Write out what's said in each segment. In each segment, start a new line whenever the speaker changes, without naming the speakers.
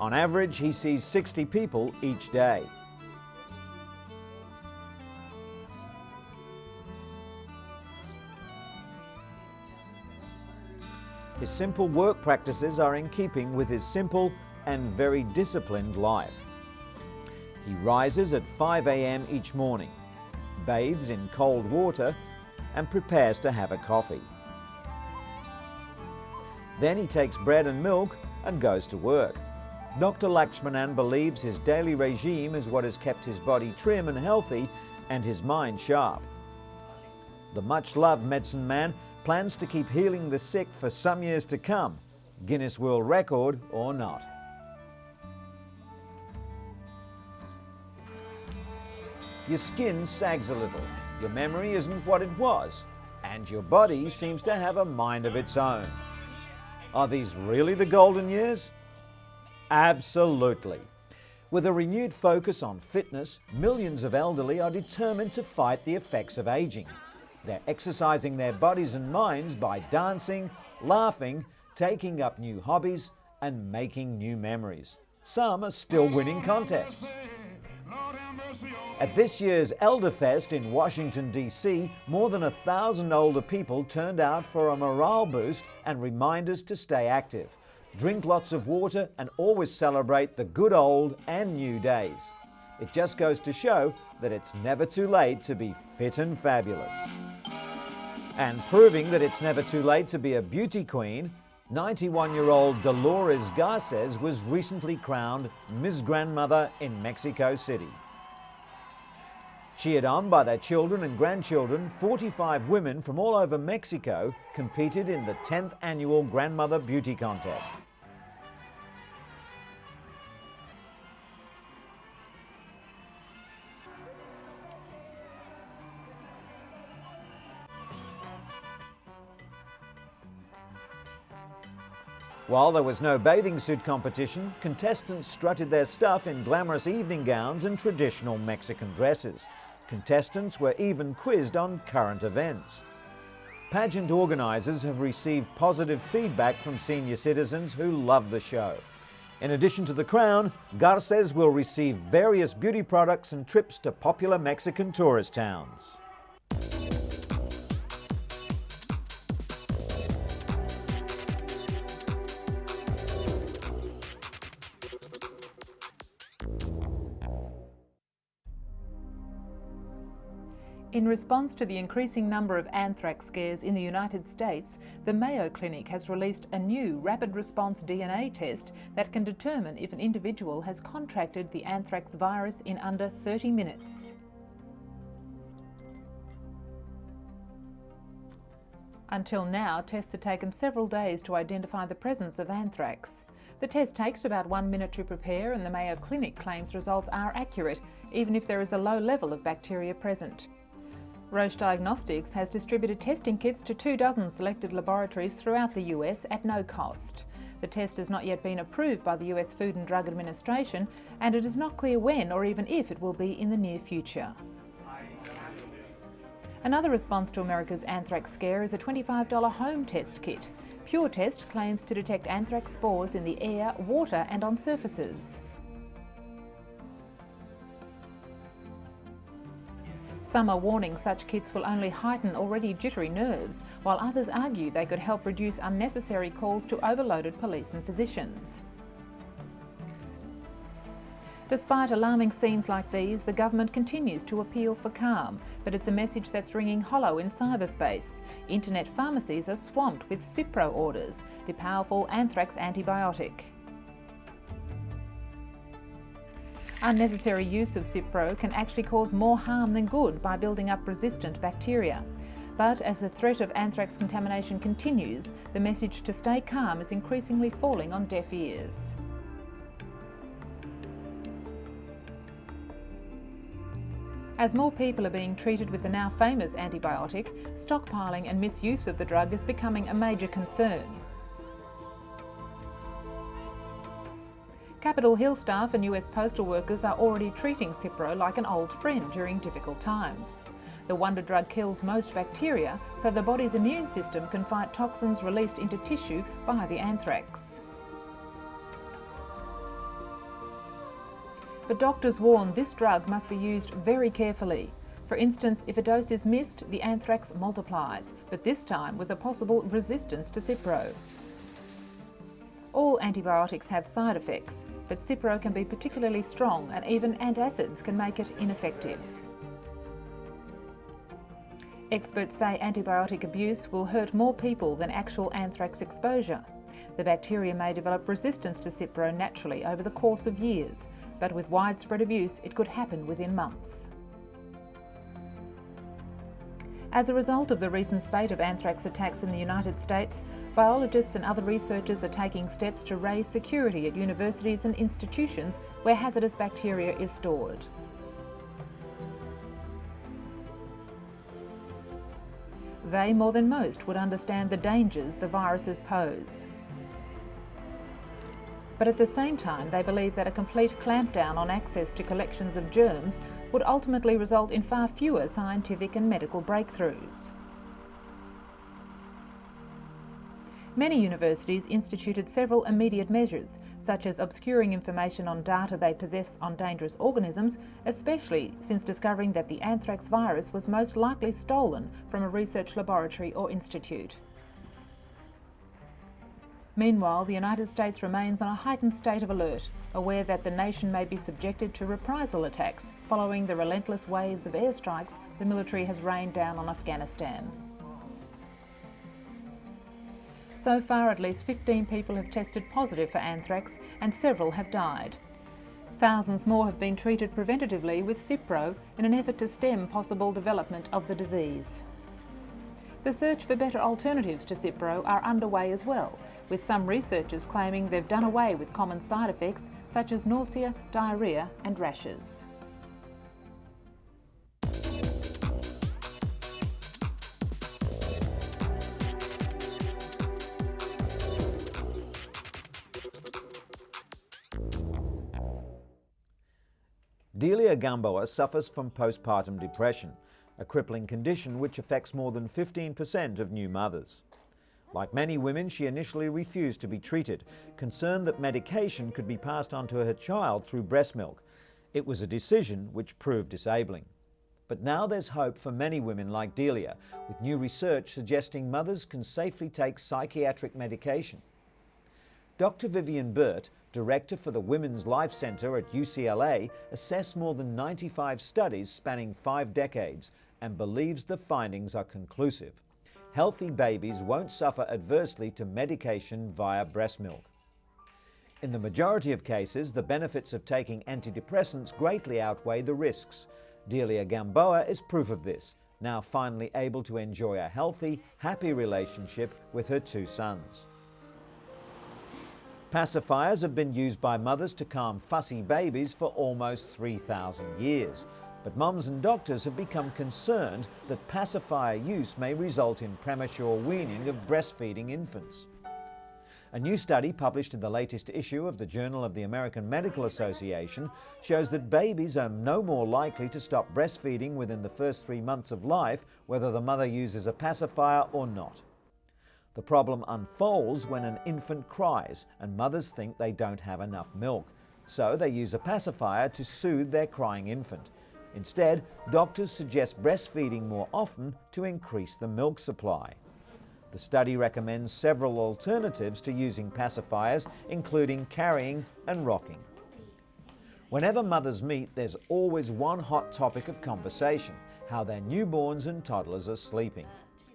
On average, he sees 60 people each day. His simple work practices are in keeping with his simple and very disciplined life. He rises at 5 a.m. each morning, bathes in cold water, and prepares to have a coffee. Then he takes bread and milk and goes to work. Dr. Lakshmanan believes his daily regime is what has kept his body trim and healthy and his mind sharp. The much-loved medicine man plans to keep healing the sick for some years to come, Guinness World Record or not. Your skin sags a little, your memory isn't what it was, and your body seems to have a mind of its own. Are these really the golden years? Absolutely. With a renewed focus on fitness, millions of elderly are determined to fight the effects of aging. They're exercising their bodies and minds by dancing, laughing, taking up new hobbies, and making new memories. Some are still winning contests. At this year's Elderfest in Washington, D.C., more than 1,000 older people turned out for a morale boost and reminders to stay active. Drink lots of water and always celebrate the good old and new days. It just goes to show that it's never too late to be fit and fabulous. And proving that it's never too late to be a beauty queen, 91-year-old Dolores Garces was recently crowned Miss Grandmother in Mexico City. Cheered on by their children and grandchildren, 45 women from all over Mexico competed in the 10th annual Grandmother Beauty Contest. While there was no bathing suit competition, contestants strutted their stuff in glamorous evening gowns and traditional Mexican dresses. Contestants were even quizzed on current events. Pageant organisers have received positive feedback from senior citizens who love the show. In addition to the crown, Garces will receive various beauty products and trips to popular Mexican tourist towns.
In response to the increasing number of anthrax scares in the United States, the Mayo Clinic has released a new rapid response DNA test that can determine if an individual has contracted the anthrax virus in under 30 minutes. Until now, tests have taken several days to identify the presence of anthrax. The test takes about 1 minute to prepare, and the Mayo Clinic claims results are accurate, even if there is a low level of bacteria present. Roche Diagnostics has distributed testing kits to 24 selected laboratories throughout the US at no cost. The test has not yet been approved by the US Food and Drug Administration, and it is not clear when or even if it will be in the near future. Another response to America's anthrax scare is a $25 home test kit. Pure Test claims to detect anthrax spores in the air, water and on surfaces. Some are warning such kits will only heighten already jittery nerves, while others argue they could help reduce unnecessary calls to overloaded police and physicians. Despite alarming scenes like these, the government continues to appeal for calm, but it's a message that's ringing hollow in cyberspace. Internet pharmacies are swamped with Cipro orders, the powerful anthrax antibiotic. Unnecessary use of Cipro can actually cause more harm than good by building up resistant bacteria. But as the threat of anthrax contamination continues, the message to stay calm is increasingly falling on deaf ears. As more people are being treated with the now famous antibiotic, stockpiling and misuse of the drug is becoming a major concern. Capitol Hill staff and US postal workers are already treating Cipro like an old friend during difficult times. The wonder drug kills most bacteria, so the body's immune system can fight toxins released into tissue by the anthrax. But doctors warn this drug must be used very carefully. For instance, if a dose is missed, the anthrax multiplies, but this time with a possible resistance to Cipro. All antibiotics have side effects, but Cipro can be particularly strong and even antacids can make it ineffective. Experts say antibiotic abuse will hurt more people than actual anthrax exposure. The bacteria may develop resistance to Cipro naturally over the course of years, but with widespread abuse it could happen within months. As a result of the recent spate of anthrax attacks in the United States, biologists and other researchers are taking steps to raise security at universities and institutions where hazardous bacteria is stored. They, more than most, would understand the dangers the viruses pose. But at the same time, they believe that a complete clampdown on access to collections of germs would ultimately result in far fewer scientific and medical breakthroughs. Many universities instituted several immediate measures, such as obscuring information on data they possess on dangerous organisms, especially since discovering that the anthrax virus was most likely stolen from a research laboratory or institute. Meanwhile, the United States remains on a heightened state of alert, aware that the nation may be subjected to reprisal attacks following the relentless waves of airstrikes the military has rained down on Afghanistan. So far, at least 15 people have tested positive for anthrax and several have died. Thousands more have been treated preventatively with Cipro in an effort to stem possible development of the disease. The search for better alternatives to Cipro are underway as well, with some researchers claiming they've done away with common side effects such as nausea, diarrhoea and rashes.
Delia Gamboa suffers from postpartum depression, a crippling condition which affects more than 15% of new mothers. Like many women, she initially refused to be treated, concerned that medication could be passed on to her child through breast milk. It was a decision which proved disabling. But now there's hope for many women like Delia, with new research suggesting mothers can safely take psychiatric medication. Dr. Vivian Burt, director for the Women's Life Centre at UCLA, assessed more than 95 studies spanning 5 decades and believes the findings are conclusive. Healthy babies won't suffer adversely to medication via breast milk. In the majority of cases, the benefits of taking antidepressants greatly outweigh the risks. Delia Gamboa is proof of this, now finally able to enjoy a healthy, happy relationship with her 2 sons. Pacifiers have been used by mothers to calm fussy babies for almost 3,000 years. But mums and doctors have become concerned that pacifier use may result in premature weaning of breastfeeding infants. A new study published in the latest issue of the Journal of the American Medical Association shows that babies are no more likely to stop breastfeeding within the first 3 months of life, whether the mother uses a pacifier or not. The problem unfolds when an infant cries and mothers think they don't have enough milk, so they use a pacifier to soothe their crying infant. Instead, doctors suggest breastfeeding more often to increase the milk supply. The study recommends several alternatives to using pacifiers, including carrying and rocking. Whenever mothers meet, there's always one hot topic of conversation: how their newborns and toddlers are sleeping.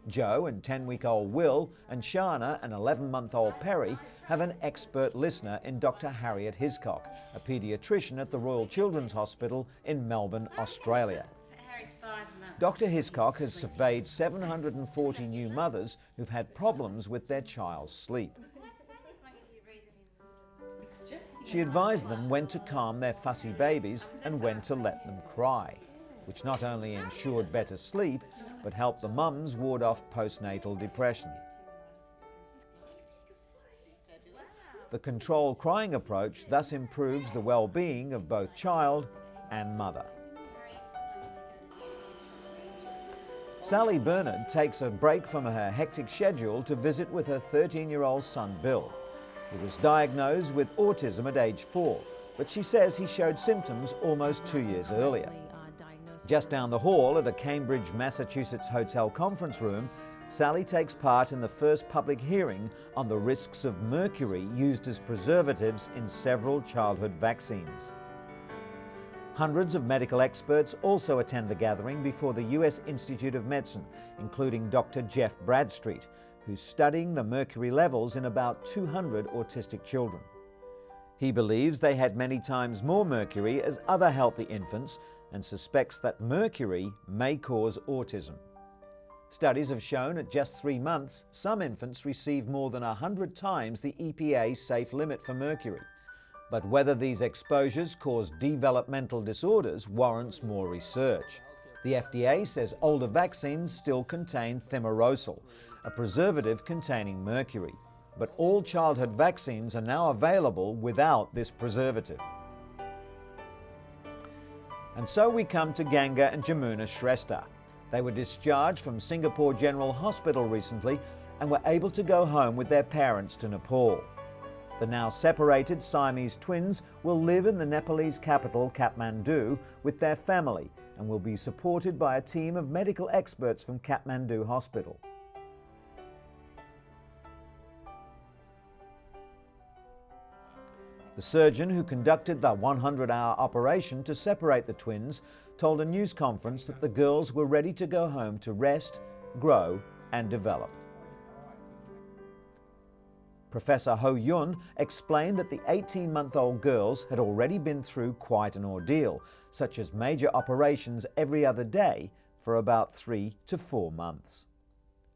Joe and 10-week-old Will and Shana and 11-month-old Perry have an expert listener in Dr. Harriet Hiscock, a paediatrician at the Royal Children's Hospital in Melbourne, Australia. Dr. Hiscock has surveyed 740 new mothers who've had problems with their child's sleep. She advised them when to calm their fussy babies and when to let them cry, which not only ensured better sleep, but helped the mums ward off postnatal depression. The controlled crying approach thus improves the well-being of both child and mother. Sally Bernard takes a break from her hectic schedule to visit with her 13-year-old son Bill, who was diagnosed with autism at age 4. but she says he showed symptoms almost 2 years earlier. Just down the hall at a Cambridge, Massachusetts hotel conference room, Sally takes part in the first public hearing on the risks of mercury used as preservatives in several childhood vaccines. Hundreds of medical experts also attend the gathering before the US Institute of Medicine, including Dr. Jeff Bradstreet, who's studying the mercury levels in about 200 autistic children. He believes they had many times more mercury as other healthy infants and suspects that mercury may cause autism. Studies have shown at just 3 months, some infants receive more than 100 times the EPA safe limit for mercury. But whether these exposures cause developmental disorders warrants more research. The FDA says older vaccines still contain thimerosal, a preservative containing mercury. But all childhood vaccines are now available without this preservative. And so we come to Ganga and Jamuna Shrestha. They were discharged from Singapore General Hospital recently and were able to go home with their parents to Nepal. The now separated Siamese twins will live in the Nepalese capital, Kathmandu, with their family and will be supported by a team of medical experts from Kathmandu Hospital. The surgeon who conducted the 100-hour operation to separate the twins told a news conference that the girls were ready to go home to rest, grow and develop. Professor Ho Yun explained that the 18-month-old girls had already been through quite an ordeal, such as major operations every other day for about 3 to 4 months.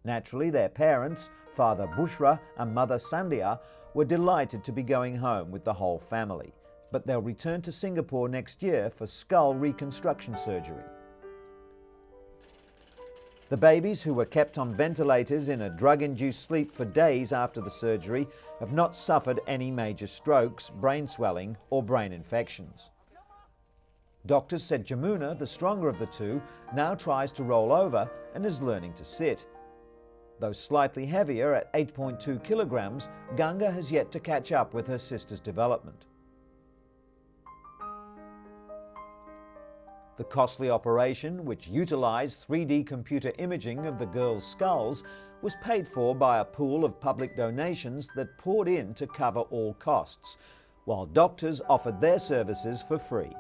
Naturally, their parents, Father Bushra and Mother Sandhya, were delighted to be going home with the whole family, but they'll return to Singapore next year for skull reconstruction surgery. The babies, who were kept on ventilators in a drug-induced sleep for days after the surgery, have not suffered any major strokes, brain swelling or brain infections. Doctors said Jamuna, the stronger of the two, now tries to roll over and is learning to sit. Though slightly heavier at 8.2 kilograms, Ganga has yet to catch up with her sister's development. The costly operation, which utilised 3D computer imaging of the girls' skulls, was paid for by a pool of public donations that poured in to cover all costs, while doctors offered their services for free.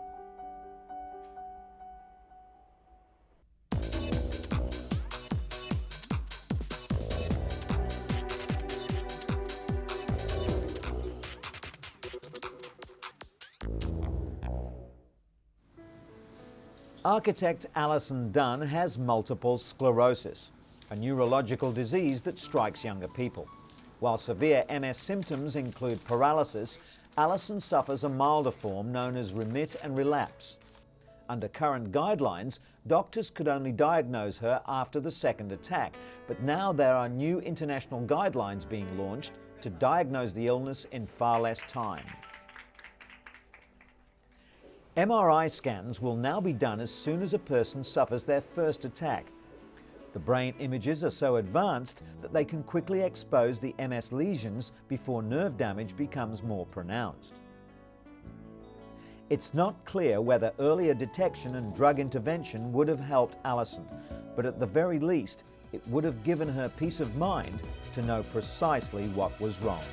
Architect Alison Dunn has multiple sclerosis, a neurological disease that strikes younger people. While severe MS symptoms include paralysis, Alison suffers a milder form known as remit and relapse. Under current guidelines, doctors could only diagnose her after the second attack, but now there are new international guidelines being launched to diagnose the illness in far less time. MRI scans will now be done as soon as a person suffers their first attack. The brain images are so advanced that they can quickly expose the MS lesions before nerve damage becomes more pronounced. It's not clear whether earlier detection and drug intervention would have helped Alison, but at the very least, it would have given her peace of mind to know precisely what was wrong.